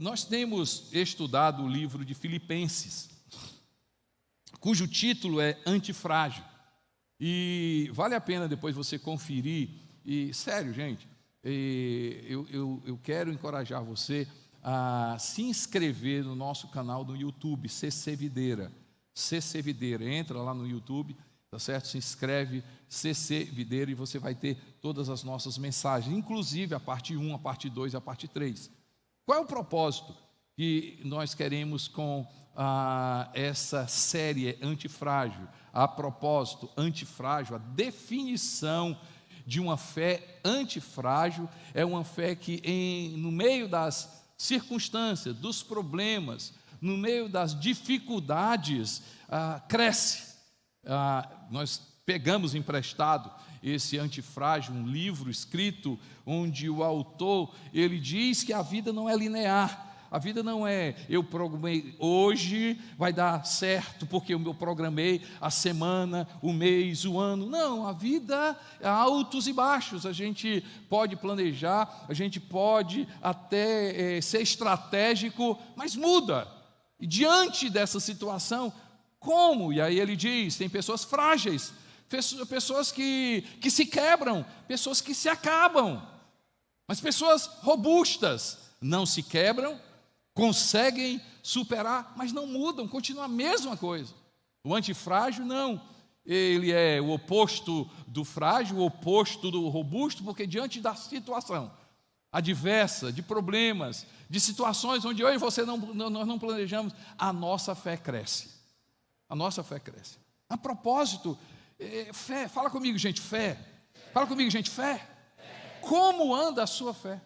nós temos estudado o livro de Filipenses, cujo título é Antifrágil. E vale a pena depois você conferir. E, sério, gente, eu quero encorajar você a se inscrever no nosso canal do YouTube, CC Videira. CC Videira, entra lá no YouTube, tá certo? Se inscreve, CC Videira, e você vai ter todas as nossas mensagens, inclusive a parte 1, a parte 2 e a parte 3. Qual é o propósito que nós queremos com essa série Antifrágil? A propósito, antifrágil, a definição de uma fé antifrágil é uma fé que no meio das circunstâncias, dos problemas, no meio das dificuldades, cresce. Nós pegamos emprestado esse Antifrágil, um livro escrito onde o autor, ele diz que a vida não é linear. A vida não é, eu programei hoje, vai dar certo, porque eu programei a semana, o mês, o ano. Não, a vida é altos e baixos. A gente pode planejar, a gente pode até ser estratégico, mas muda. E diante dessa situação, como? E aí ele diz, tem pessoas frágeis, pessoas que se quebram, pessoas que se acabam, mas pessoas robustas não se quebram, conseguem superar, mas não mudam, continua a mesma coisa. O antifrágil não, ele é o oposto do frágil, o oposto do robusto, porque diante da situação adversa, de problemas, de situações onde eu e você nós não planejamos, a nossa fé cresce. A nossa fé cresce. A propósito, fé, fala comigo, gente, fé. Fala comigo, gente, fé. Como anda a sua fé?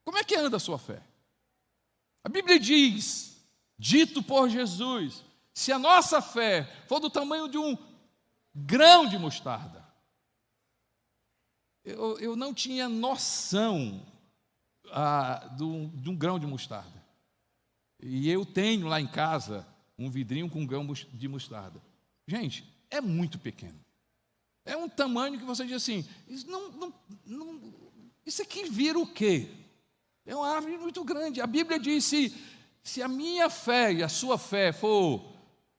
Como é que anda a sua fé? A Bíblia diz, dito por Jesus, se a nossa fé for do tamanho de um grão de mostarda. Eu não tinha noção de um grão de mostarda. E eu tenho lá em casa um vidrinho com um grão de mostarda. Gente, é muito pequeno. É um tamanho que você diz assim, isso aqui vira o quê? É uma árvore muito grande. A Bíblia diz, se a minha fé e a sua fé for,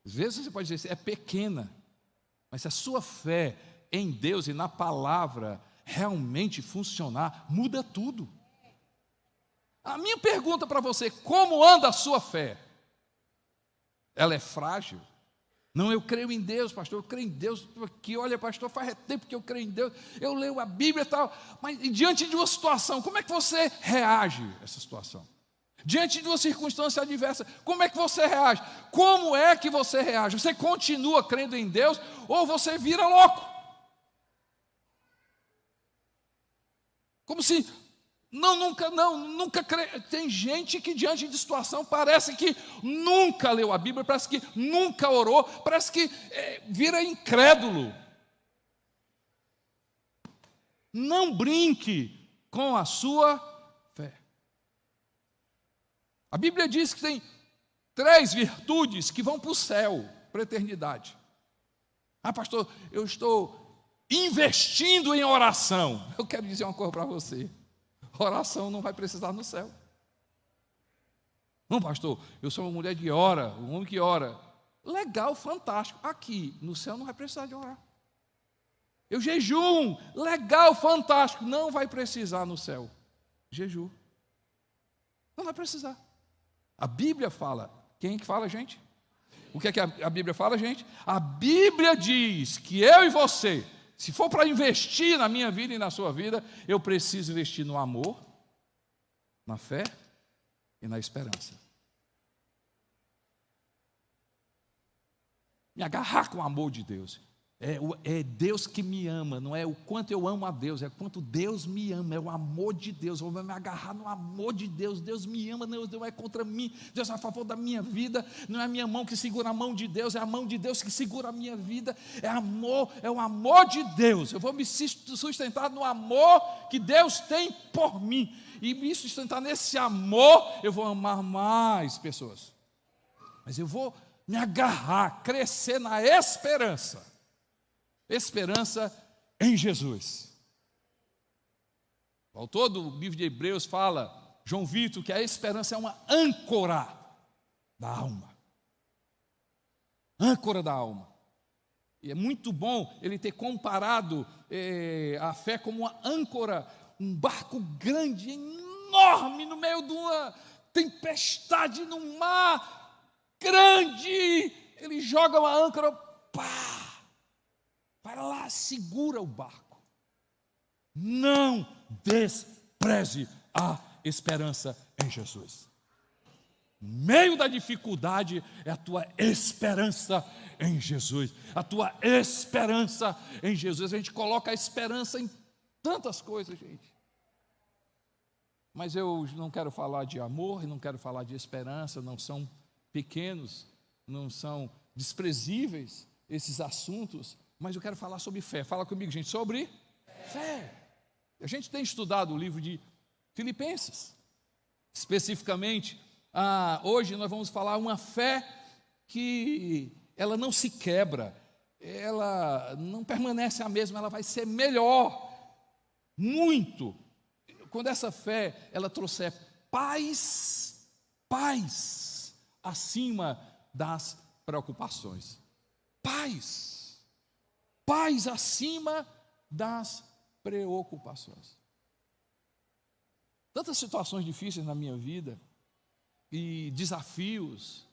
às vezes você pode dizer, é pequena, mas se a sua fé em Deus e na palavra realmente funcionar, muda tudo. A minha pergunta para você, como anda a sua fé? Ela é frágil? Não, eu creio em Deus, pastor, eu creio em Deus, que olha, pastor, faz tempo que eu creio em Deus, eu leio a Bíblia e tal, mas diante de uma situação, como é que você reage a essa situação? Diante de uma circunstância adversa, como é que você reage? Como é que você reage? Você continua crendo em Deus ou você vira louco? Como se, nunca crê. Tem gente que diante de situação parece que nunca leu a Bíblia, parece que nunca orou, parece que vira incrédulo. Não brinque com a sua fé. A Bíblia diz que tem 3 virtudes que vão para o céu, para a eternidade. Pastor, eu estou investindo em oração. Eu quero dizer uma coisa para você. Oração não vai precisar no céu. Não, pastor, eu sou uma mulher que ora, um homem que ora. Legal, fantástico. Aqui, no céu não vai precisar de orar. Eu jejum, legal, fantástico. Não vai precisar no céu. Jejum. Não vai precisar. A Bíblia fala. Quem que fala, gente? O que é que a Bíblia fala, gente? A Bíblia diz que eu e você, se for para investir na minha vida e na sua vida, eu preciso investir no amor, na fé e na esperança. Me agarrar com o amor de Deus. É Deus que me ama, não é o quanto eu amo a Deus, é o quanto Deus me ama, é o amor de Deus. Eu vou me agarrar no amor de Deus. Deus me ama, Deus não é contra mim, Deus é a favor da minha vida. Não é a minha mão que segura a mão de Deus, é a mão de Deus que segura a minha vida. É amor, é o amor de Deus. Eu vou me sustentar no amor que Deus tem por mim, e me sustentar nesse amor. Eu vou amar mais pessoas, mas eu vou me agarrar, crescer na esperança. Esperança em Jesus. O autor do livro de Hebreus fala João Vitor, que a esperança é uma âncora da alma. Âncora da alma. E é muito bom ele ter comparado a fé como uma âncora, um barco grande, enorme, no meio de uma tempestade no mar grande. Ele joga uma âncora, pá, vai lá, segura o barco. Não despreze a esperança em Jesus. No meio da dificuldade é a tua esperança em Jesus. A tua esperança em Jesus. A gente coloca a esperança em tantas coisas, gente. Mas eu não quero falar de amor e não quero falar de esperança. Não são pequenos, não são desprezíveis esses assuntos. Mas eu quero falar sobre fé. Fala comigo, gente, sobre fé. A gente tem estudado o livro de Filipenses. Especificamente, hoje nós vamos falar uma fé que ela não se quebra, ela não permanece a mesma, ela vai ser melhor, muito. Quando essa fé, ela trouxer paz acima das preocupações. Paz acima das preocupações. Tantas situações difíceis na minha vida, e desafios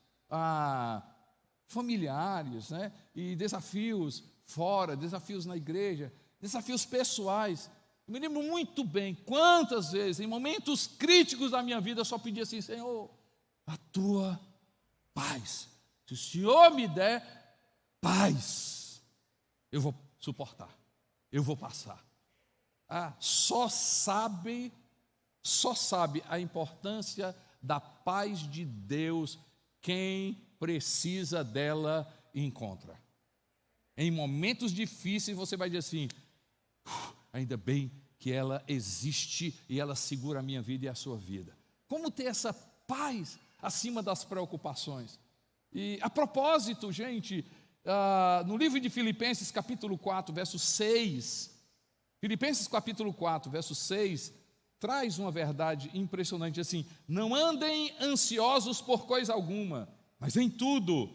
familiares, né? E desafios fora, desafios na igreja, desafios pessoais. Eu me lembro muito bem quantas vezes, em momentos críticos da minha vida, eu só pedi assim: Senhor, a tua paz. Se o Senhor me der paz, eu vou suportar, eu vou passar. Só sabe a importância da paz de Deus quem precisa dela e encontra. Em momentos difíceis você vai dizer assim: ainda bem que ela existe e ela segura a minha vida e a sua vida. Como ter essa paz acima das preocupações? E a propósito, gente, no livro de Filipenses capítulo 4, verso 6, Filipenses capítulo 4, verso 6, traz uma verdade impressionante assim: não andem ansiosos por coisa alguma, mas em tudo,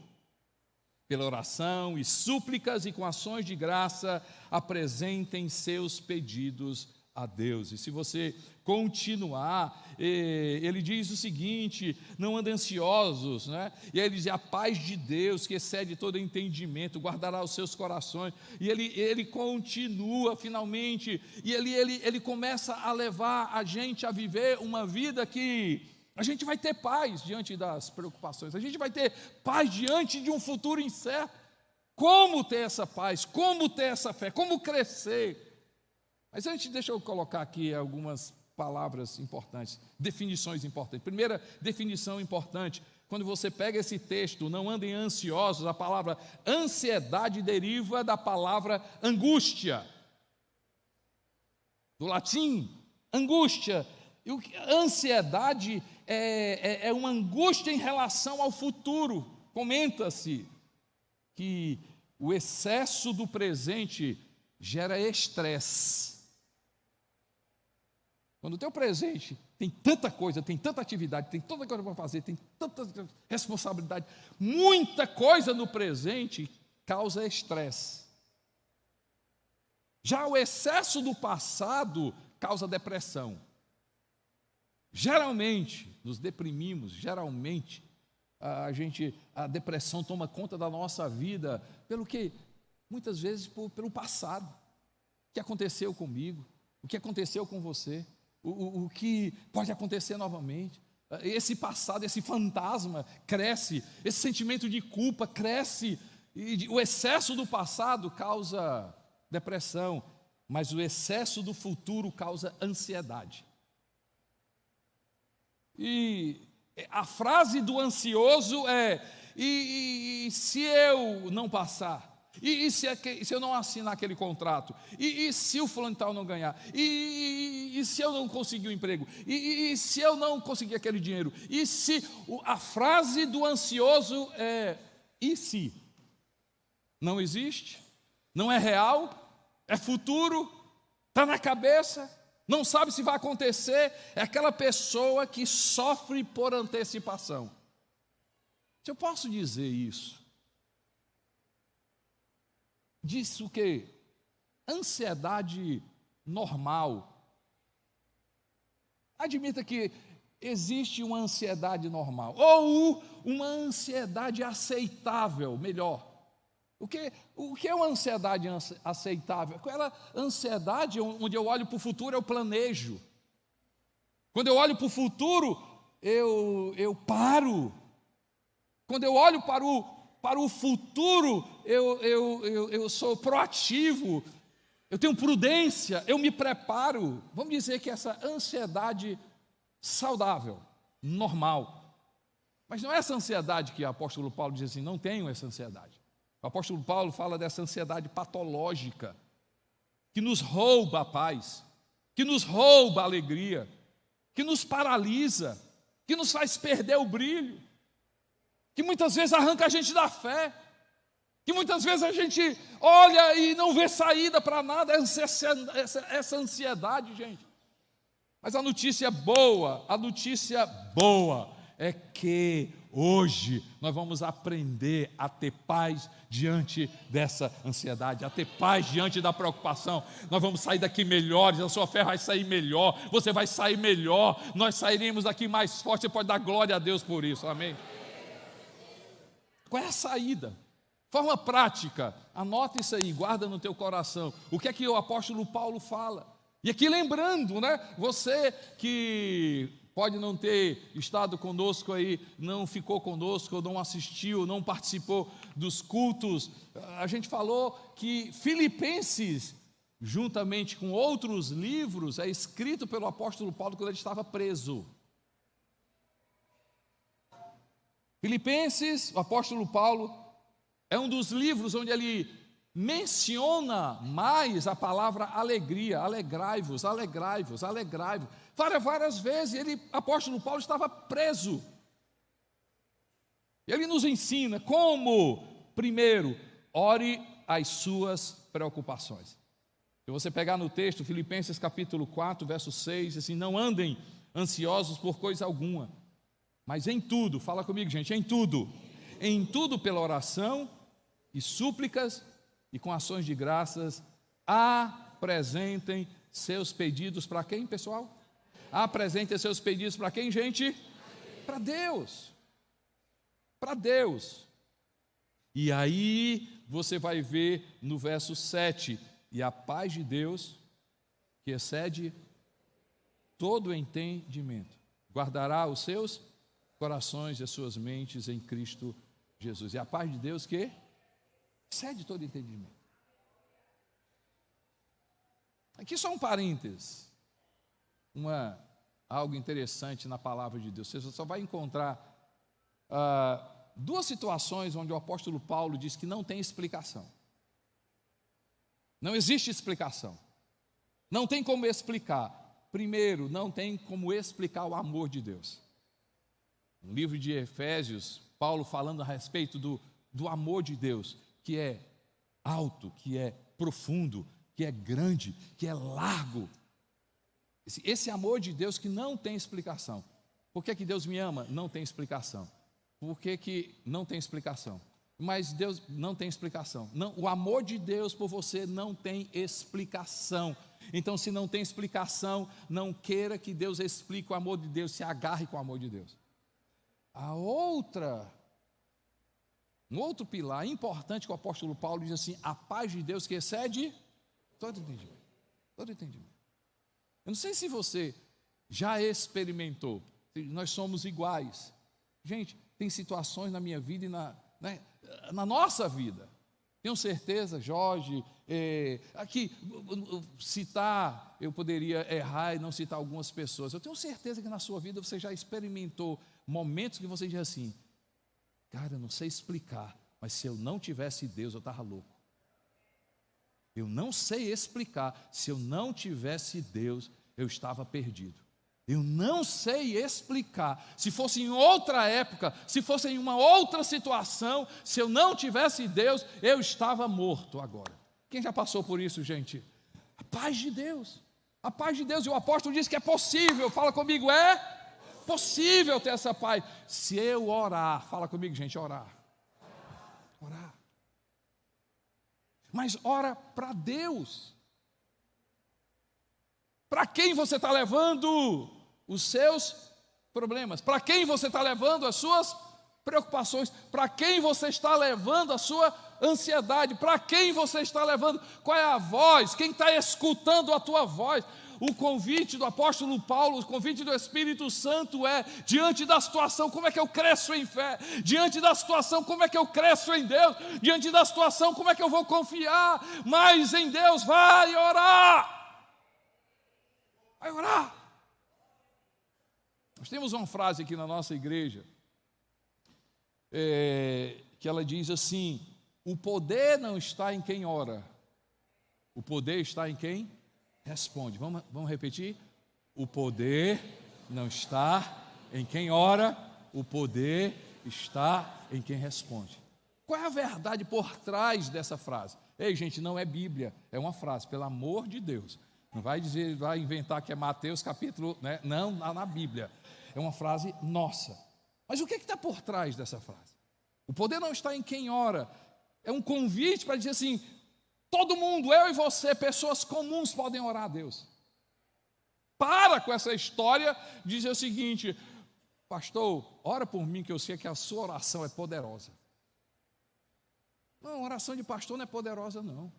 pela oração e súplicas e com ações de graça, apresentem seus pedidos a Deus. E se você continuar, ele diz o seguinte: não andem ansiosos, né? E aí ele diz: a paz de Deus, que excede todo entendimento, guardará os seus corações. E ele continua finalmente, e ele começa a levar a gente a viver uma vida que a gente vai ter paz diante das preocupações, a gente vai ter paz diante de um futuro incerto. Como ter essa paz? Como ter essa fé? Como crescer? Mas antes, deixa eu colocar aqui algumas palavras importantes, definições importantes. Primeira definição importante: quando você pega esse texto, não andem ansiosos, a palavra ansiedade deriva da palavra angústia, do latim, angústia. E ansiedade é uma angústia em relação ao futuro. Comenta-se que o excesso do presente gera estresse. Quando o teu presente tem tanta coisa, tem tanta atividade, tem tanta coisa para fazer, tem tanta responsabilidade, muita coisa no presente causa estresse. Já o excesso do passado causa depressão. Geralmente, nos deprimimos, geralmente, a depressão toma conta da nossa vida, muitas vezes pelo passado. O que aconteceu comigo, o que aconteceu com você, o que pode acontecer novamente. Esse passado, esse fantasma cresce, esse sentimento de culpa cresce, e o excesso do passado causa depressão, mas o excesso do futuro causa ansiedade. E a frase do ansioso é: e se eu não passar? E se eu não assinar aquele contrato? E se o fulano tal não ganhar? E se eu não conseguir o emprego? E se eu não conseguir aquele dinheiro? E se... A frase do ansioso é: e se? Não existe? Não é real? É futuro? Está na cabeça? não sabe se vai acontecer, é aquela pessoa que sofre por antecipação. Se eu posso dizer isso, diz o quê? Ansiedade normal. Admita que existe uma ansiedade normal, ou uma ansiedade aceitável, melhor. O que é uma ansiedade aceitável? Aquela ansiedade onde eu olho para o futuro, eu planejo. Quando eu olho para o futuro, eu paro. Quando eu olho para o futuro, eu sou proativo, eu tenho prudência, eu me preparo. Vamos dizer que essa ansiedade saudável, normal. Mas não é essa ansiedade que o apóstolo Paulo diz assim, não tenho essa ansiedade. O apóstolo Paulo fala dessa ansiedade patológica, que nos rouba a paz, que nos rouba a alegria, que nos paralisa, que nos faz perder o brilho, que muitas vezes arranca a gente da fé, que muitas vezes a gente olha e não vê saída para nada, essa ansiedade, gente. Mas a notícia boa é que hoje nós vamos aprender a ter paz diante dessa ansiedade, a ter paz diante da preocupação. Nós vamos sair daqui melhores, a sua fé vai sair melhor, você vai sair melhor, nós sairemos daqui mais forte. Você pode dar glória a Deus por isso, amém? Qual é a saída? Forma prática, anota isso aí, guarda no teu coração. O que é que o apóstolo Paulo fala? E aqui lembrando, né, você que pode não ter estado conosco aí, não ficou conosco, não assistiu, não participou dos cultos, a gente falou que Filipenses, juntamente com outros livros, é escrito pelo apóstolo Paulo quando ele estava preso. Filipenses, o apóstolo Paulo, é um dos livros onde ele menciona mais a palavra alegria, alegrai-vos, alegrai-vos, alegrai-vos. Várias vezes, apóstolo Paulo estava preso. Ele nos ensina como, primeiro, ore as suas preocupações. Se você pegar no texto, Filipenses capítulo 4, verso 6, assim, não andem ansiosos por coisa alguma, mas em tudo, fala comigo, gente, em tudo pela oração e súplicas e com ações de graças, apresentem seus pedidos para quem, pessoal? Apresentem seus pedidos para quem, gente? Para Deus. Para Deus. E aí você vai ver no verso 7, e a paz de Deus, que excede todo o entendimento, guardará os seus corações e as suas mentes em Cristo Jesus. E a paz de Deus que excede todo entendimento. Aqui só um parênteses, algo interessante na palavra de Deus. Você só vai encontrar duas situações onde o apóstolo Paulo diz que não tem explicação. Não existe explicação. Não tem como explicar. Primeiro, não tem como explicar o amor de Deus. No livro de Efésios, Paulo falando a respeito do amor de Deus, que é alto, que é profundo, que é grande, que é largo. Esse amor de Deus que não tem explicação. Por que Deus me ama? Não tem explicação. Por que não tem explicação? Mas Deus não tem explicação. Não, o amor de Deus por você não tem explicação. Então, se não tem explicação, não queira que Deus explique o amor de Deus, se agarre com o amor de Deus. Um outro pilar importante que o apóstolo Paulo diz assim, a paz de Deus que excede todo entendimento. Todo entendimento. Eu não sei se você já experimentou, nós somos iguais. Gente, tem situações na minha vida e na nossa vida. Tenho certeza, Jorge, aqui citar, eu poderia errar e não citar algumas pessoas. Eu tenho certeza que na sua vida você já experimentou momentos que você diz assim, cara, eu não sei explicar, mas se eu não tivesse Deus, eu estava louco. Eu não sei explicar, se eu não tivesse Deus, eu estava perdido. Eu não sei explicar, se fosse em outra época, se fosse em uma outra situação, se eu não tivesse Deus, eu estava morto agora. Quem já passou por isso, gente? A paz de Deus. A paz de Deus, e o apóstolo diz que é possível, fala comigo, é possível ter essa paz. Se eu orar, fala comigo, gente, orar. Orar. Mas ora para Deus. Para quem você está levando os seus problemas? Para quem você está levando as suas preocupações? Para quem você está levando a sua ansiedade? Para quem você está levando? Qual é a voz? Quem está escutando a tua voz? O convite do apóstolo Paulo, o convite do Espírito Santo é: diante da situação, como é que eu cresço em fé? Diante da situação, como é que eu cresço em Deus? Diante da situação, como é que eu vou confiar mais em Deus? Vai orar! Vai orar! Nós temos uma frase aqui na nossa igreja, que ela diz assim: o poder não está em quem ora, o poder está em quem responde. Vamos repetir? O poder não está em quem ora, o poder está em quem responde. Qual é a verdade por trás dessa frase? Ei, gente, não é Bíblia, é uma frase, pelo amor de Deus. Não vai dizer, vai inventar que é Mateus capítulo, né? Não, na Bíblia. É uma frase nossa. Mas o que está por trás dessa frase? O poder não está em quem ora. É um convite para dizer assim: todo mundo, eu e você, pessoas comuns, podem orar a Deus. Para com essa história de dizer o seguinte: pastor, ora por mim que eu sei que a sua oração é poderosa. Não, a oração de pastor não é poderosa, não.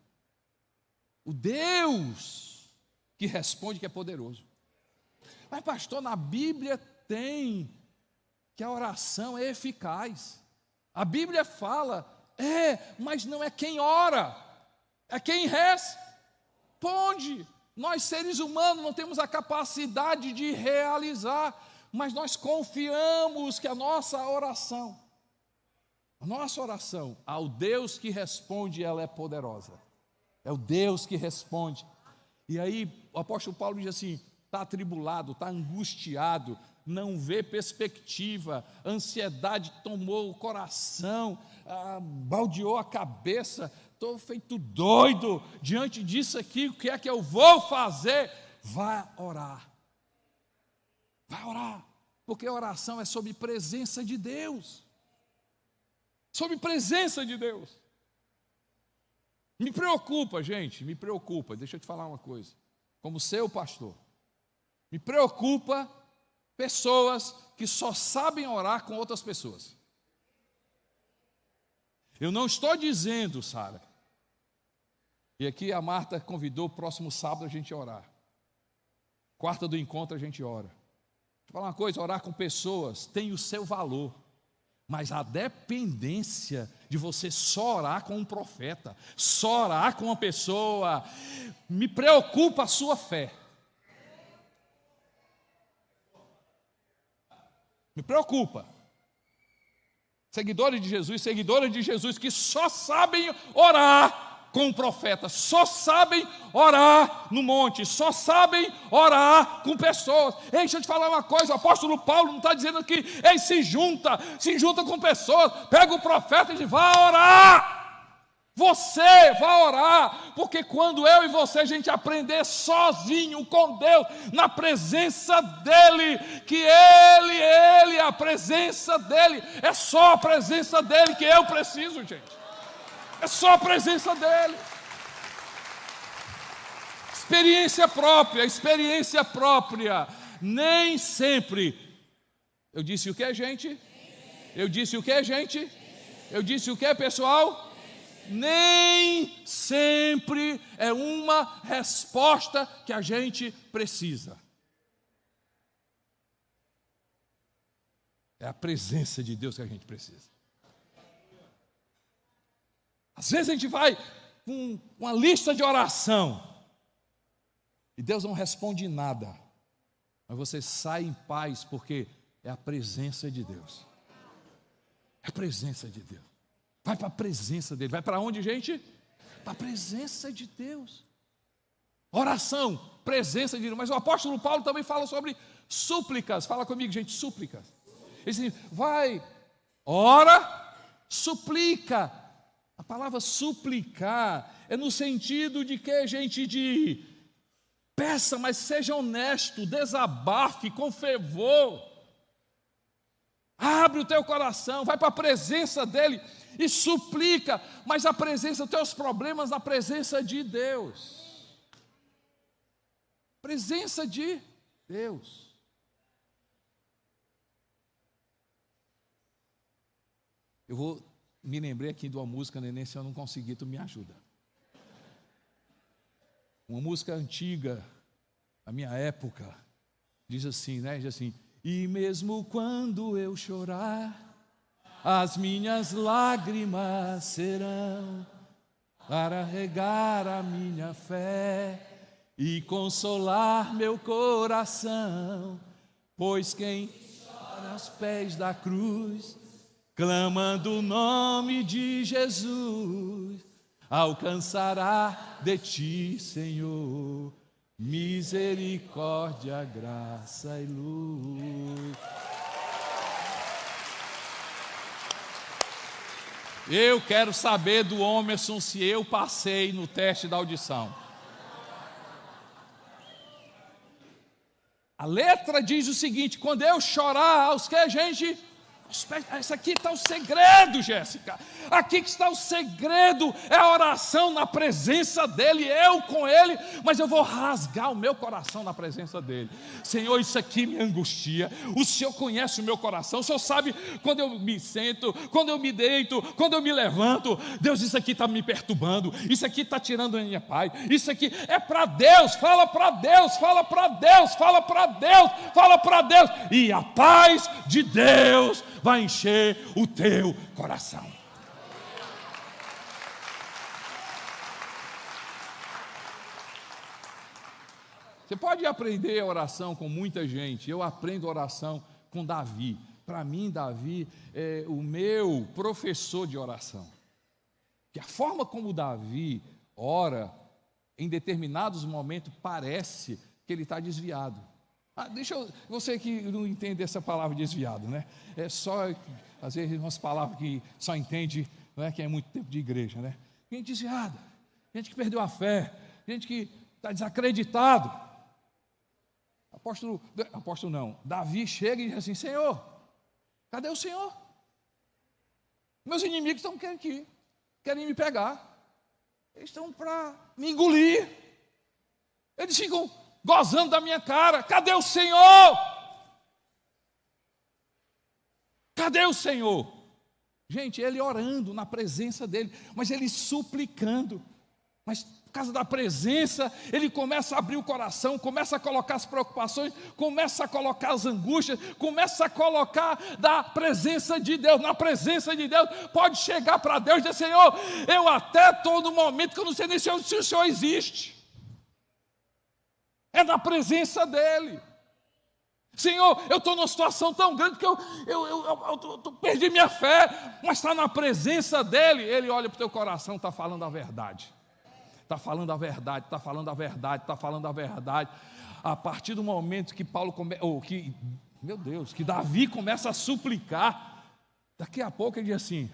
O Deus que responde que é poderoso. Mas pastor, na Bíblia tem que a oração é eficaz. A Bíblia fala, mas não é quem ora, é quem responde. Nós seres humanos não temos a capacidade de realizar, mas nós confiamos que a nossa oração ao Deus que responde, ela é poderosa. É o Deus que responde. E aí o apóstolo Paulo diz assim: está atribulado, está angustiado, não vê perspectiva, ansiedade tomou o coração, baldeou a cabeça, estou feito doido, diante disso aqui, o que é que eu vou fazer? Vá orar, porque a oração é sobre presença de Deus, Me preocupa, gente, deixa eu te falar uma coisa, como seu pastor, me preocupa pessoas que só sabem orar com outras pessoas. Eu não estou dizendo, Sara, e aqui a Marta convidou, próximo sábado a gente orar, quarta do encontro a gente ora. Deixa eu falar uma coisa, orar com pessoas tem o seu valor, mas a dependência de você só orar com um profeta, só orar com uma pessoa, me preocupa a sua fé. Me preocupa. Seguidores de Jesus que só sabem orar com o profeta, só sabem orar no monte, só sabem orar com pessoas. Ei, deixa eu te falar uma coisa, o apóstolo Paulo não está dizendo que se junta com pessoas, pega o profeta e diz: vá orar. Você vai orar, porque quando eu e você a gente aprender sozinho com Deus, na presença dEle, que Ele, a presença dEle, é só a presença dEle que eu preciso, gente. É só a presença dEle. Experiência própria, nem sempre. Eu disse o que, gente? Eu disse o que, pessoal? Nem sempre é uma resposta que a gente precisa. É a presença de Deus que a gente precisa. Às vezes a gente vai com uma lista de oração e Deus não responde nada, mas você sai em paz porque é a presença de Deus. É a presença de Deus. Vai para a presença dele. Vai para onde, gente? Para a presença de Deus. Oração, presença de Deus. Mas o apóstolo Paulo também fala sobre súplicas. Fala comigo, gente, súplicas. Ele diz: vai, ora, suplica. A palavra suplicar é no sentido de que, gente, de Peça, mas seja honesto, desabafe com fervor. Abre o teu coração, vai para a presença dEle e suplica, mas apresenta os teus problemas na presença de Deus. Presença de Deus. Me lembrei aqui de uma música, Neném, se eu não conseguir, tu me ajuda. Uma música antiga, da minha época, diz assim, né? Diz assim: e mesmo quando eu chorar, as minhas lágrimas serão para regar a minha fé e consolar meu coração, pois quem chora aos pés da cruz, clamando o nome de Jesus, alcançará de ti, Senhor, misericórdia, graça e luz. Eu quero saber do Homerson se eu passei no teste da audição. A letra diz o seguinte: quando eu chorar, aos que a gente... Isso aqui está o segredo, Jéssica. Aqui que está o segredo, é a oração na presença dEle, eu com Ele, mas eu vou rasgar o meu coração na presença dEle. Senhor, isso aqui me angustia. O Senhor conhece o meu coração, o Senhor sabe quando eu me sento, quando eu me deito, quando eu me levanto. Deus, isso aqui está me perturbando, isso aqui está tirando a minha paz, isso aqui é para Deus. Fala para Deus, fala para Deus, fala para Deus, fala para Deus, e a paz de Deus vai encher o teu coração. Você pode aprender a oração com muita gente. Eu aprendo oração com Davi. Para mim, Davi é o meu professor de oração. Que a forma como Davi ora, em determinados momentos, parece que ele está desviado. Você que não entende essa palavra desviado, né? É só, às vezes, umas palavras que só entende, não é, que é muito tempo de igreja, né? Gente desviada, gente que perdeu a fé, gente que está desacreditado. Apóstolo não, Davi chega e diz assim: Senhor, cadê o Senhor? Meus inimigos estão querem me pegar, eles estão para me engolir, eles ficam gozando da minha cara. Cadê o Senhor? Cadê o Senhor? Gente, ele orando na presença dele, mas ele suplicando, mas por causa da presença, ele começa a abrir o coração, começa a colocar as preocupações, começa a colocar as angústias, começa a colocar da presença de Deus. Na presença de Deus, pode chegar para Deus e dizer: Senhor, eu até estou no momento que eu não sei nem se o Senhor existe. É na presença dEle. Senhor, eu estou numa situação tão grande que eu perdi minha fé, mas está na presença dEle. Ele olha para o teu coração, está falando a verdade. Está falando a verdade, está falando a verdade, está falando a verdade. A partir do momento que que Davi começa a suplicar, daqui a pouco ele diz assim: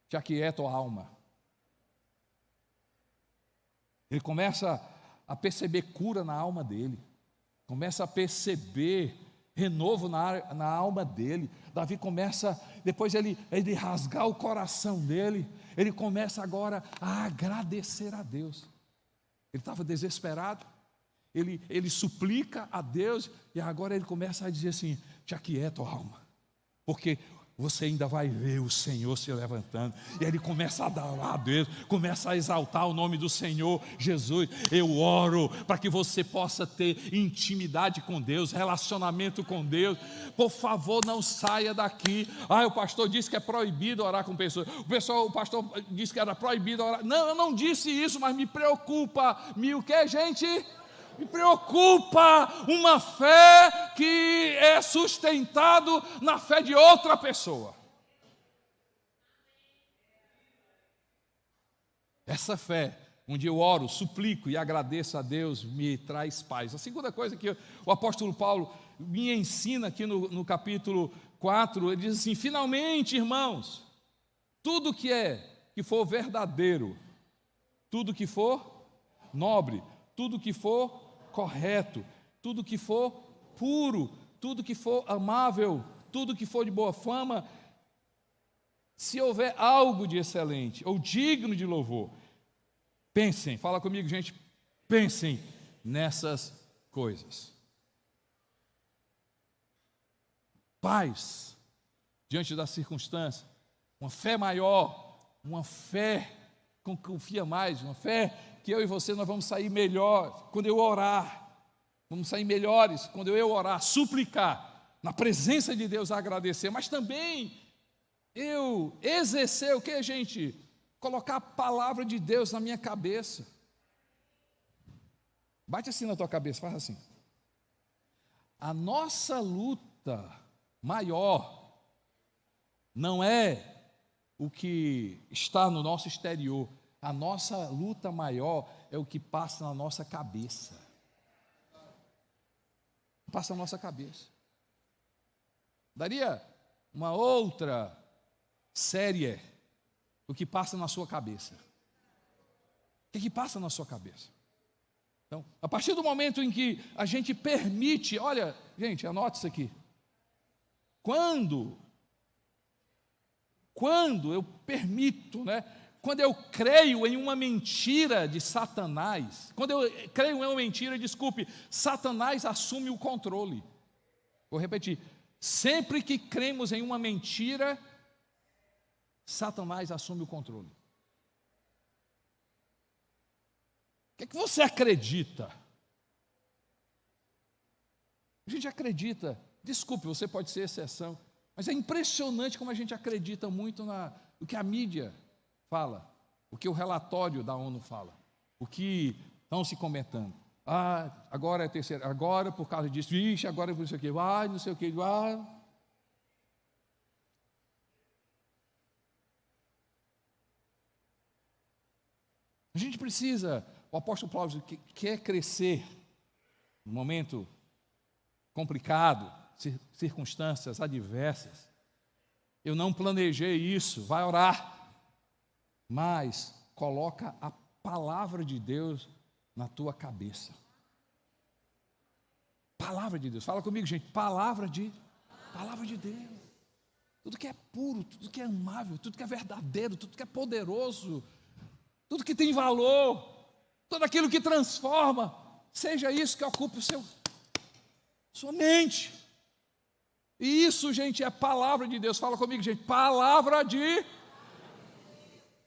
te aquieta, ó alma. Ele começa a perceber cura na alma dele, começa a perceber renovo na alma dele. Davi começa, depois ele rasgar o coração dele, ele começa agora a agradecer a Deus. Ele estava desesperado, ele suplica a Deus, e agora ele começa a dizer assim: te aquieta, ó alma, porque você ainda vai ver o Senhor se levantando. E aí ele começa a adorar a Deus, começa a exaltar o nome do Senhor Jesus. Eu oro para que você possa ter intimidade com Deus, relacionamento com Deus. Por favor, não saia daqui: o pastor disse que é proibido orar com pessoas, o pastor disse que era proibido orar. Não, eu não disse isso, mas me preocupa. O que, gente? Me preocupa uma fé que é sustentado na fé de outra pessoa. Essa fé, onde eu oro, suplico e agradeço a Deus, me traz paz. A segunda coisa que o apóstolo Paulo me ensina aqui no capítulo 4, ele diz assim: finalmente, irmãos, tudo que for verdadeiro, tudo que for nobre, tudo que for correto, tudo que for puro, tudo que for amável, tudo que for de boa fama, se houver algo de excelente ou digno de louvor, pensem, fala comigo, gente, pensem nessas coisas. Paz diante da circunstância, uma fé maior, uma fé que confia mais, uma fé que eu e você nós vamos sair melhor quando eu orar. Vamos sair melhores quando eu orar, suplicar, na presença de Deus, agradecer, mas também eu exercer o que, gente? Colocar a palavra de Deus na minha cabeça. Bate assim na tua cabeça, faz assim. A nossa luta maior não é o que está no nosso exterior, a nossa luta maior é o que passa na nossa cabeça. Passa na nossa cabeça. Daria uma outra série, o que passa na sua cabeça. O que passa na sua cabeça? Então, a partir do momento em que a gente permite, olha, gente, anote isso aqui. Quando eu permito, quando eu creio em uma mentira de Satanás, quando eu creio em uma mentira, desculpe, Satanás assume o controle. Vou repetir, sempre que cremos em uma mentira, Satanás assume o controle. O que você acredita? A gente acredita, desculpe, você pode ser exceção, mas é impressionante como a gente acredita muito no que a mídia fala, o que o relatório da ONU fala, o que estão se comentando. Agora é terceira, agora por causa disso, agora é por isso aqui, não sei o que, A gente precisa, o apóstolo Paulo que quer crescer num momento complicado, circunstâncias adversas. Eu não planejei isso, vai orar, mas coloca a palavra de Deus na tua cabeça. Palavra de Deus, fala comigo, gente, palavra de Deus. Tudo que é puro, tudo que é amável, tudo que é verdadeiro, tudo que é poderoso, tudo que tem valor, tudo aquilo que transforma, seja isso que ocupe sua mente. E isso, gente, é a palavra de Deus. Fala comigo, gente,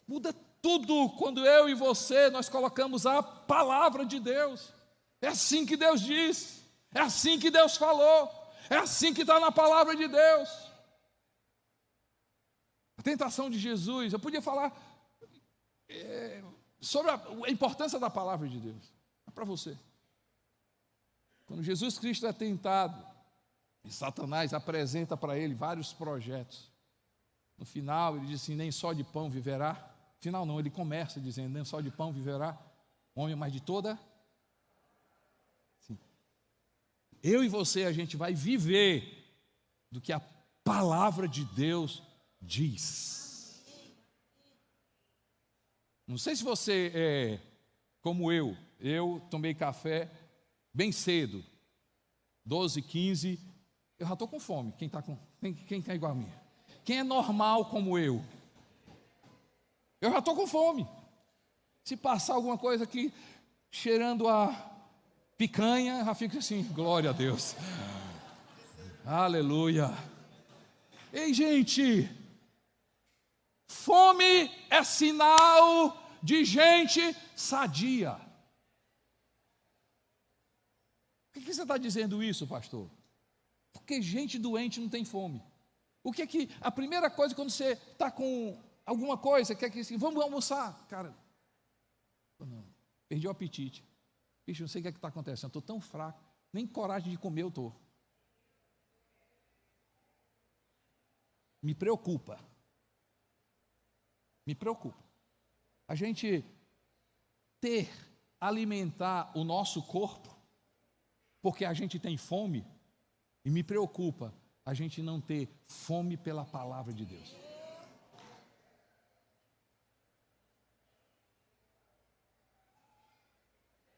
muda tudo quando eu e você, nós colocamos a palavra de Deus. É assim que Deus diz, é assim que Deus falou, é assim que está na palavra de Deus. A tentação de Jesus, eu podia falar sobre a importância da palavra de Deus. É para você. Quando Jesus Cristo é tentado, e Satanás apresenta para ele vários projetos. No final ele diz assim, nem só de pão viverá. No final não, ele começa dizendo, nem só de pão viverá o homem, mas de toda. Sim. Eu e você, a gente vai viver do que a palavra de Deus diz. Não sei se você é como eu tomei café bem cedo, 12, 15, eu já estou com fome. Quem está igual a mim? Quem é normal como eu já estou com fome. Se passar alguma coisa aqui, cheirando a picanha, já fico assim, glória a Deus. Aleluia. Ei, gente, fome é sinal de gente sadia. Por que você está dizendo isso, pastor? Porque gente doente não tem fome. O que é que a primeira coisa quando você está com alguma coisa, quer que assim, vamos almoçar, cara, não, perdi o apetite. Bicho, não sei o que é que está acontecendo, eu estou tão fraco, nem coragem de comer eu estou. Me preocupa. A gente alimentar o nosso corpo, porque a gente tem fome, e me preocupa a gente não ter fome pela palavra de Deus.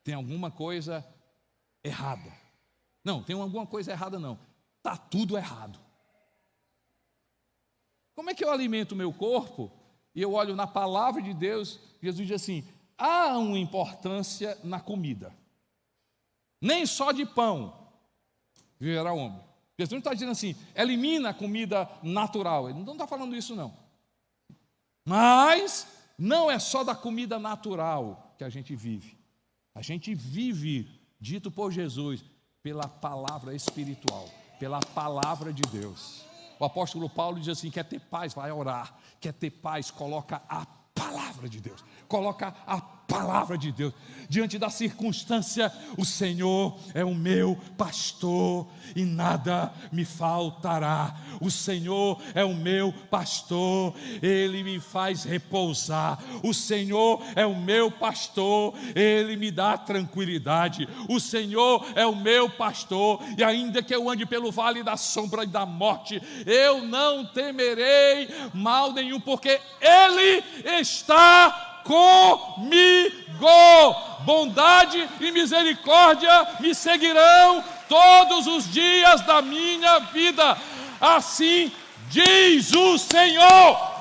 tem alguma coisa errada. Não, tem alguma coisa errada não. Está tudo errado. Como é que eu alimento o meu corpo? E eu olho na palavra de Deus, Jesus diz assim, há uma importância na comida. Nem só de pão viverá o homem. Jesus não está dizendo assim, elimina a comida natural. Ele não está falando isso não. Mas não é só da comida natural que a gente vive. A gente vive, dito por Jesus, pela palavra espiritual, pela palavra de Deus. O apóstolo Paulo diz assim, quer ter paz, vai orar. Quer ter paz, coloca a palavra de Deus. Coloca a palavra de Deus. Diante da circunstância, o Senhor é o meu pastor e nada me faltará. O Senhor é o meu pastor, Ele me faz repousar. O Senhor é o meu pastor, Ele me dá tranquilidade. O Senhor é o meu pastor, e ainda que eu ande pelo vale da sombra e da morte, eu não temerei mal nenhum, porque Ele está comigo. Bondade e misericórdia me seguirão todos os dias da minha vida. Assim diz o Senhor.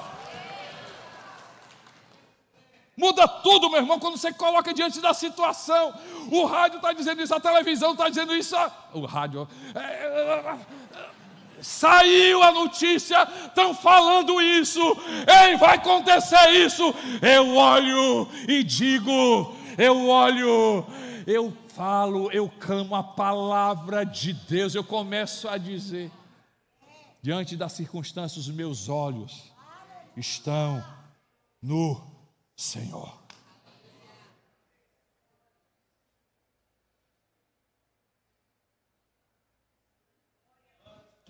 Muda tudo, meu irmão, quando você coloca diante da situação. O rádio está dizendo isso, a televisão está dizendo isso. O rádio... Saiu a notícia, estão falando isso, ei, vai acontecer isso. Eu olho e digo, eu falo, eu clamo a palavra de Deus, eu começo a dizer, diante das circunstâncias, os meus olhos estão no Senhor.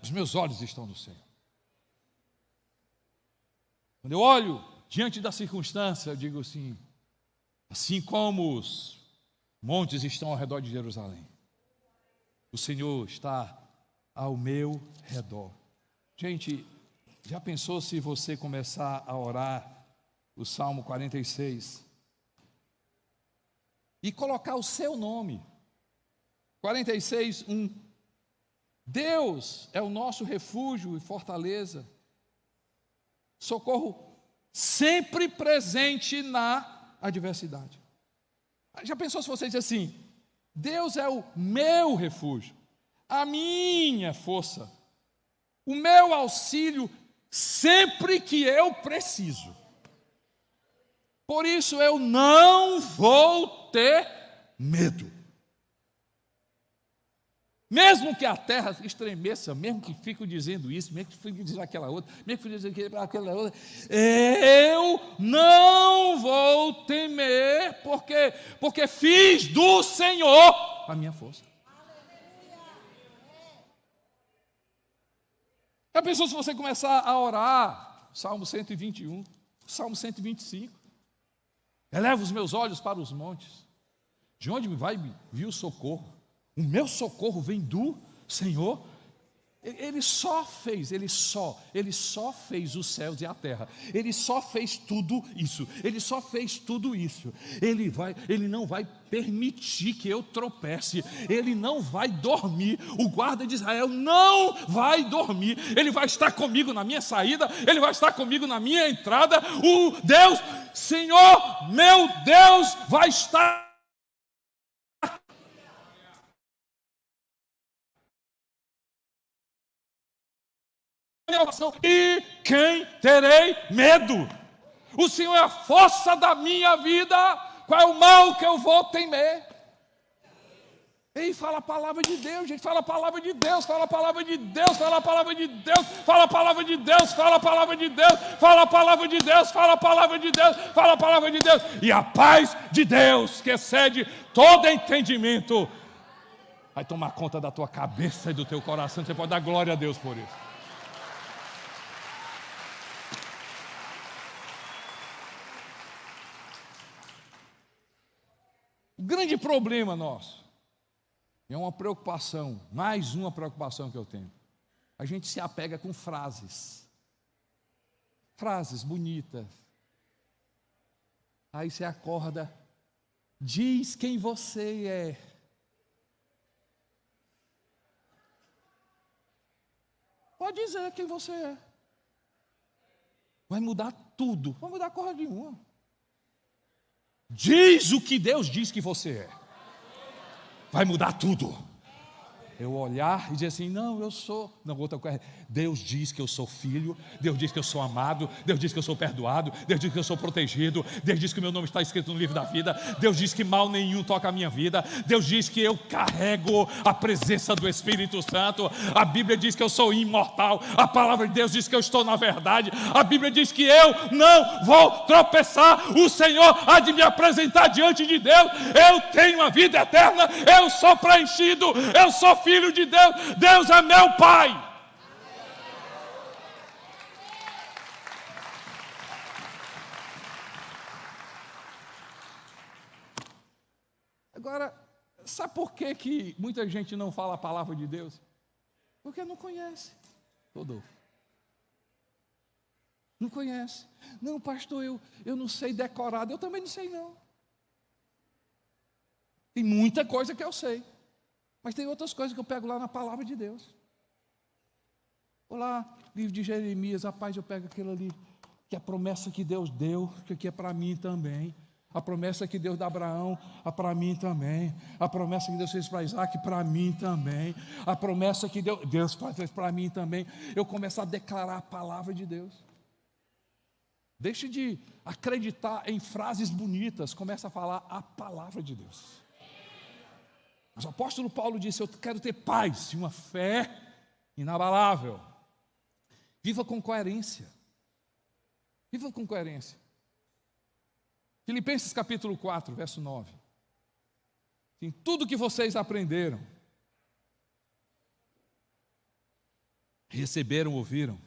Os meus olhos estão no Senhor. Quando eu olho diante da circunstância, eu digo assim como os montes estão ao redor de Jerusalém, o Senhor está ao meu redor. Gente, já pensou se você começar a orar o Salmo 46 e colocar o seu nome? 46, 1. Deus é o nosso refúgio e fortaleza, socorro sempre presente na adversidade. Já pensou se você diz assim, Deus é o meu refúgio, a minha força, o meu auxílio sempre que eu preciso. Por isso eu não vou ter medo. Mesmo que a terra estremeça, mesmo que fique dizendo isso, mesmo que fique dizendo aquela outra, mesmo que fique dizendo aquela outra, eu não vou temer, porque fiz do Senhor a minha força. Já pensou se você começar a orar, Salmo 121, Salmo 125, eleva os meus olhos para os montes, de onde me vai vir o socorro? O meu socorro vem do Senhor. Ele só fez os céus e a terra. Ele só fez tudo isso. Ele só fez tudo isso. Ele não vai permitir que eu tropece. Ele não vai dormir. O guarda de Israel não vai dormir. Ele vai estar comigo na minha saída. Ele vai estar comigo na minha entrada. O Deus, Senhor, meu Deus, vai estar. E quem terei medo? O Senhor é a força da minha vida. Qual é o mal que eu vou temer? Ei, fala a palavra de Deus, gente. Fala a palavra de Deus, fala a palavra de Deus, fala a palavra de Deus, fala a palavra de Deus, fala a palavra de Deus, fala a palavra de Deus, fala a palavra de Deus, fala a palavra de Deus. E a paz de Deus, que excede todo entendimento, vai tomar conta da tua cabeça e do teu coração. Você pode dar glória a Deus por isso. O grande problema nosso é uma preocupação, mais uma preocupação que eu tenho. A gente se apega com frases bonitas. Aí você acorda diz quem você é. Pode dizer quem você é. Vai mudar tudo. Vai mudar coisa nenhuma. Diz o que Deus diz que você é. Vai mudar tudo. Eu olhar e dizer assim, não, eu sou. Não, outra coisa. Deus diz que eu sou filho. Deus diz que eu sou amado. Deus diz que eu sou perdoado. Deus diz que eu sou protegido. Deus diz que o meu nome está escrito no livro da vida. Deus diz que mal nenhum toca a minha vida. Deus diz que eu carrego a presença do Espírito Santo. A Bíblia diz que eu sou imortal. A palavra de Deus diz que eu estou na verdade. A Bíblia diz que eu não vou tropeçar. O Senhor há de me apresentar diante de Deus. Eu tenho a vida eterna. Eu sou preenchido. Eu sou filho de Deus. Deus é meu Pai. Agora, sabe por que muita gente não fala a palavra de Deus? Porque não conhece. Rodolfo. Não conhece. Não, pastor, eu não sei decorado. Eu também não sei, não. Tem muita coisa que eu sei. Mas tem outras coisas que eu pego lá na palavra de Deus. Vou lá, livro de Jeremias, rapaz, eu pego aquilo ali, que é a promessa que Deus deu, que aqui é para mim também. A promessa que Deus dá a Abraão, para mim também. A promessa que Deus fez para Isaac, para mim também. A promessa que Deus fez para mim também. Eu começo a declarar a palavra de Deus. Deixe de acreditar em frases bonitas, começa a falar a palavra de Deus. Mas o apóstolo Paulo disse, eu quero ter paz e uma fé inabalável. Viva com coerência. Viva com coerência. Filipenses capítulo 4, verso 9. Em tudo que vocês aprenderam, receberam, ouviram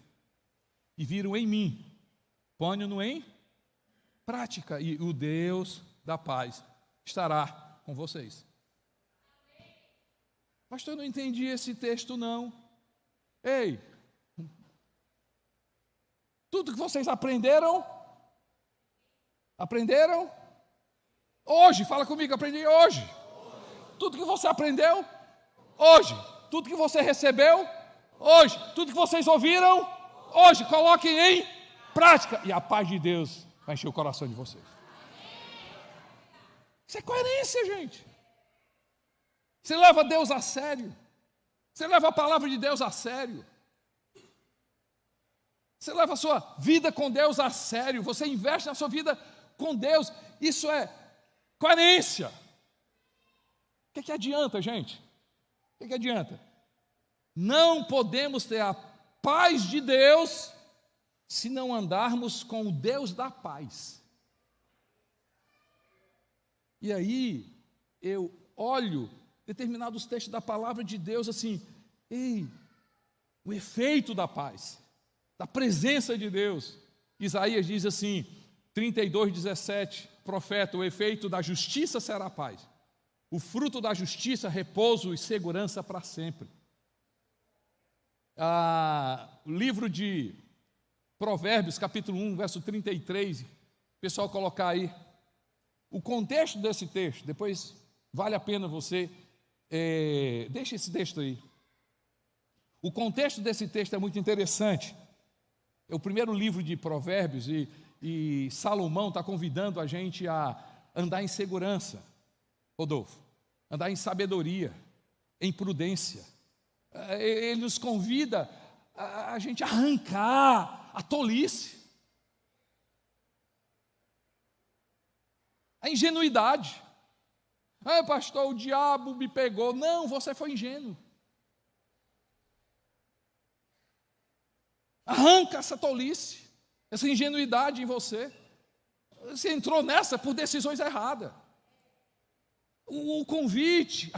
e viram em mim, ponham-no em prática, e o Deus da paz estará com vocês. Pastor, eu não entendi esse texto não. Ei, tudo que vocês aprenderam hoje, fala comigo, aprendi hoje. Tudo que você aprendeu hoje. Tudo que você recebeu hoje. Tudo que vocês ouviram hoje. Coloquem em prática e a paz de Deus vai encher o coração de vocês. Isso é coerência, gente. Você leva Deus a sério. Você leva a palavra de Deus a sério. Você leva a sua vida com Deus a sério. Você investe na sua vida com Deus. Isso é coerência. O que adianta, gente? O que adianta? Não podemos ter a paz de Deus se não andarmos com o Deus da paz. E aí, eu olho determinados textos da palavra de Deus assim, o efeito da paz, da presença de Deus. Isaías diz assim, 32:17, profeta, o efeito da justiça será paz. O fruto da justiça, repouso e segurança para sempre. O livro de Provérbios, capítulo 1, verso 33, o pessoal colocar aí. O contexto desse texto, depois vale a pena você, deixa esse texto aí. O contexto desse texto é muito interessante. É o primeiro livro de Provérbios e Salomão está convidando a gente a andar em segurança, Rodolfo, andar em sabedoria, em prudência. Ele nos convida a gente arrancar a tolice, a ingenuidade. Pastor, o diabo me pegou. Não, você foi ingênuo. Arranca essa tolice, essa ingenuidade em você. Você entrou nessa por decisões erradas. O convite,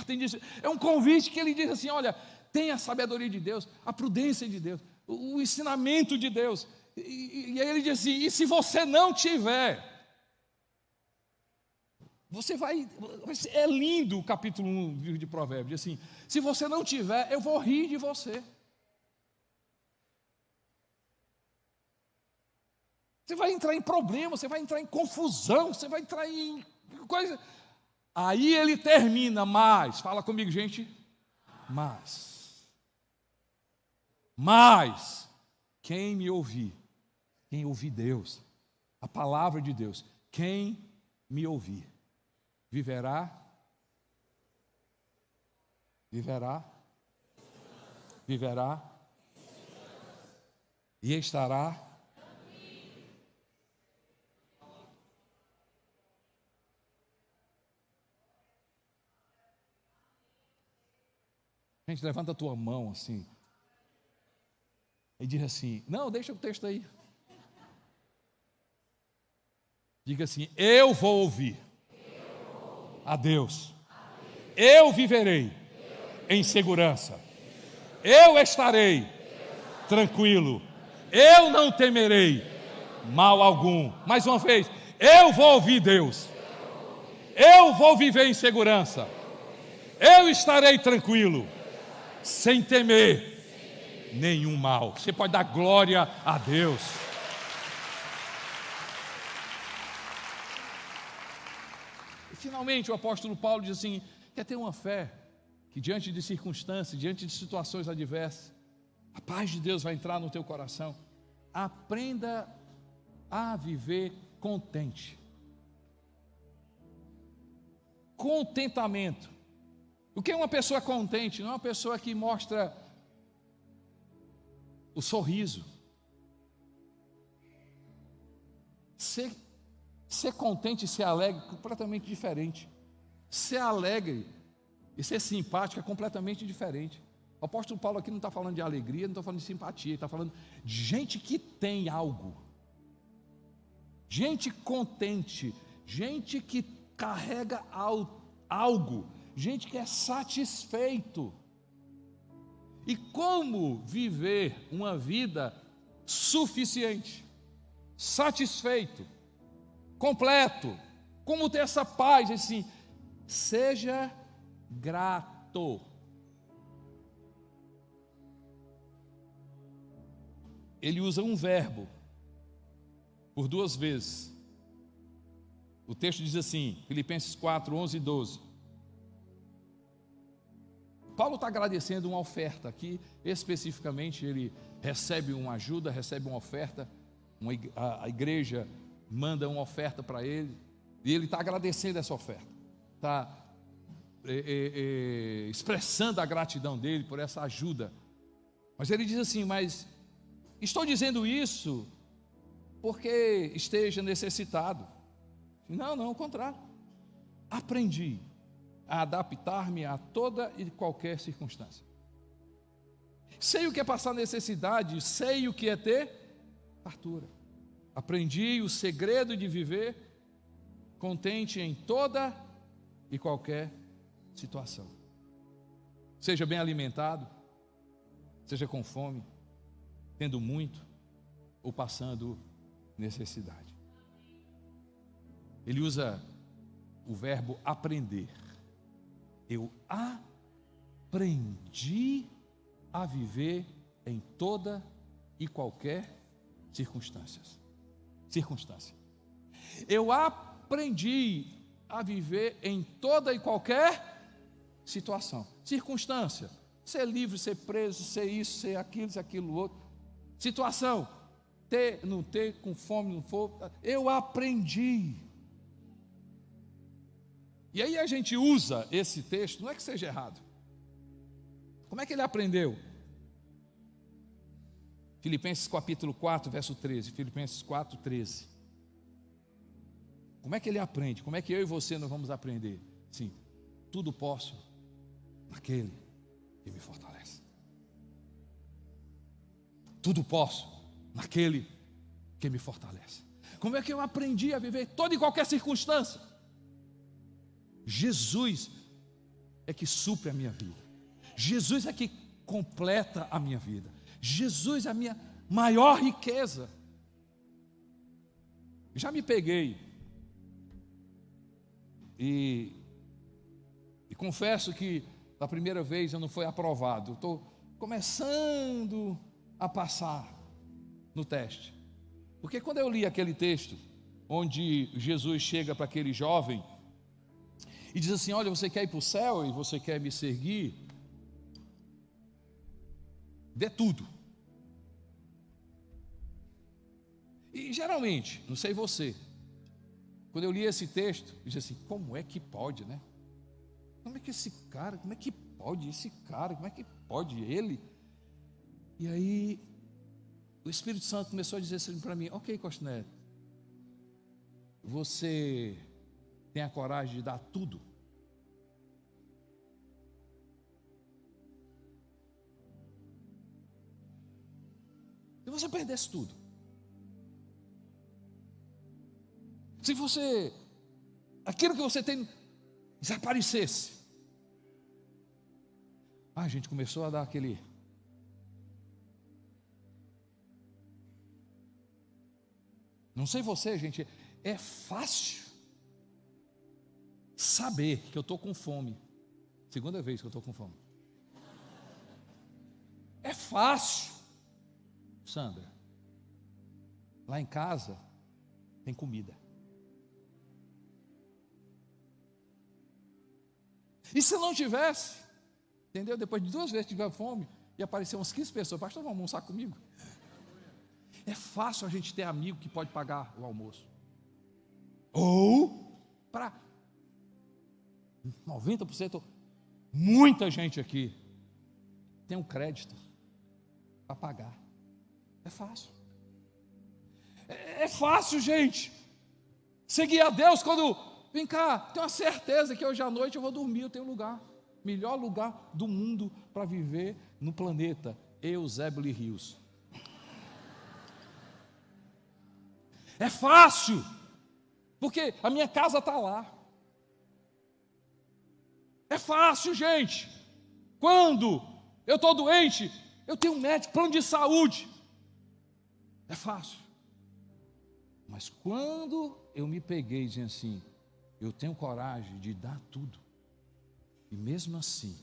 é um convite que ele diz assim, olha, tenha a sabedoria de Deus, a prudência de Deus, o ensinamento de Deus. E aí ele diz assim, e se você não tiver, você vai é lindo o capítulo 1 de Provérbios, assim, se você não tiver, eu vou rir de você. Você vai entrar em problema, você vai entrar em confusão, você vai entrar em coisa. Aí ele termina, mas, fala comigo, gente, mas, quem me ouvir, quem ouvir Deus, a palavra de Deus, quem me ouvir, viverá e estará. Gente, levanta a tua mão assim e diz assim, não, deixa o texto aí. Diga assim, eu vou ouvir a Deus, eu viverei em segurança, eu estarei tranquilo, eu não temerei mal algum. Mais uma vez, eu vou ouvir Deus, eu vou viver em segurança, eu estarei tranquilo, sem temer nenhum mal. Você pode dar glória a Deus. E finalmente o apóstolo Paulo diz assim, quer ter uma fé que diante de circunstâncias, diante de situações adversas, a paz de Deus vai entrar no teu coração. Aprenda a viver contente. Contentamento. O que é uma pessoa contente? Não é uma pessoa que mostra o sorriso. Ser contente e ser alegre é completamente diferente. Ser alegre e ser simpático é completamente diferente. O apóstolo Paulo aqui não está falando de alegria, não está falando de simpatia, ele está falando de gente que tem algo. Gente contente, gente que carrega algo, gente que é satisfeito. E como viver uma vida suficiente, satisfeito, completo, como ter essa paz, assim, seja grato. Ele usa um verbo por duas vezes. O texto diz assim, Filipenses 4, 11 e 12. Paulo está agradecendo uma oferta aqui, especificamente ele recebe uma ajuda, recebe uma oferta, a igreja manda uma oferta para ele, e ele está agradecendo essa oferta, está expressando a gratidão dele por essa ajuda. Mas ele diz assim, mas estou dizendo isso porque esteja necessitado. Não, ao contrário. Aprendi a adaptar-me a toda e qualquer circunstância. Sei o que é passar necessidade, sei o que é ter fartura. Aprendi o segredo de viver contente em toda e qualquer situação. Seja bem alimentado, seja com fome, tendo muito ou passando necessidade. Ele usa o verbo aprender. Eu aprendi a viver em toda e qualquer circunstância. Eu aprendi a viver em toda e qualquer situação. Circunstância. Ser livre, ser preso, ser isso, ser aquilo outro. Situação. Ter, não ter, com fome, não for. Eu aprendi. E aí a gente usa esse texto, não é que seja errado. Como é que ele aprendeu? Filipenses capítulo 4, verso 13. Filipenses 4, 13. Como é que ele aprende? Como é que eu e você nós vamos aprender? Sim, tudo posso naquele que me fortalece. Tudo posso naquele que me fortalece. Como é que eu aprendi a viver toda e qualquer circunstância? Jesus é que supre a minha vida. Jesus é que completa a minha vida. Jesus é a minha maior riqueza. Já me peguei e confesso que da primeira vez eu não fui aprovado. Estou começando a passar no teste. Porque quando eu li aquele texto onde Jesus chega para aquele jovem e diz assim: olha, você quer ir para o céu e você quer me seguir? Dê tudo. E geralmente, não sei você, quando eu li esse texto, eu disse assim: como é que pode, né? Como é que esse cara, como é que pode esse cara, como é que pode ele? E aí, o Espírito Santo começou a dizer assim para mim: ok, Costa Neto, você tem a coragem de dar tudo? Se você perdesse tudo, se você, aquilo que você tem, desaparecesse, a gente começou a dar aquele... Não sei você, gente, é fácil saber que eu estou com fome. Segunda vez que eu estou com fome. É fácil. Sandra, lá em casa tem comida. E se não tivesse, entendeu? Depois de 2 vezes tiver fome e aparecer umas 15 pessoas, pastor, vamos almoçar comigo? É fácil a gente ter amigo que pode pagar o almoço. Ou, para 90%, muita gente aqui tem um crédito para pagar. É fácil. É fácil, gente, seguir a Deus quando, vem cá, tenho uma certeza que hoje à noite eu vou dormir, eu tenho um lugar, melhor lugar do mundo para viver no planeta, Eusébio Rios. É fácil, porque a minha casa está lá. É fácil, gente, quando eu estou doente, eu tenho um médico, plano de saúde. É fácil. Mas quando eu me peguei dizendo assim, eu tenho coragem de dar tudo, e mesmo assim,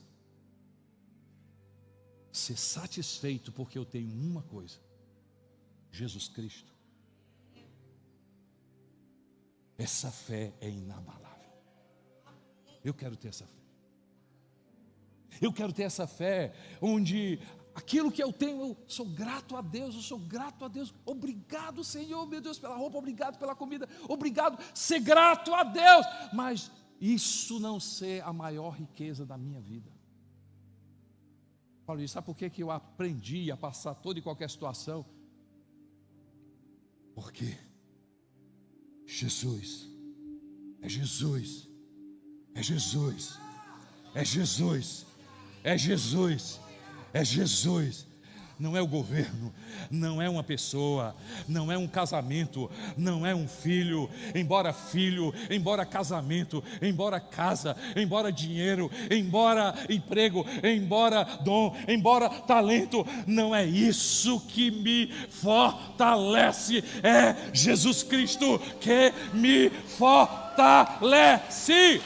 ser satisfeito porque eu tenho uma coisa: Jesus Cristo. Essa fé é inabalável. Eu quero ter essa fé. Eu quero ter essa fé onde aquilo que eu tenho, eu sou grato a Deus, eu sou grato a Deus. Obrigado, Senhor, meu Deus, pela roupa, obrigado pela comida, obrigado, ser grato a Deus. Mas isso não ser a maior riqueza da minha vida. Paulo diz: sabe por que eu aprendi a passar toda e qualquer situação? Porque Jesus, é Jesus, é Jesus, é Jesus, é Jesus, é Jesus. Não é o governo, não é uma pessoa, não é um casamento, não é um filho, embora casamento, embora casa, embora dinheiro, embora emprego, embora dom, embora talento, não é isso que me fortalece, é Jesus Cristo que me fortalece.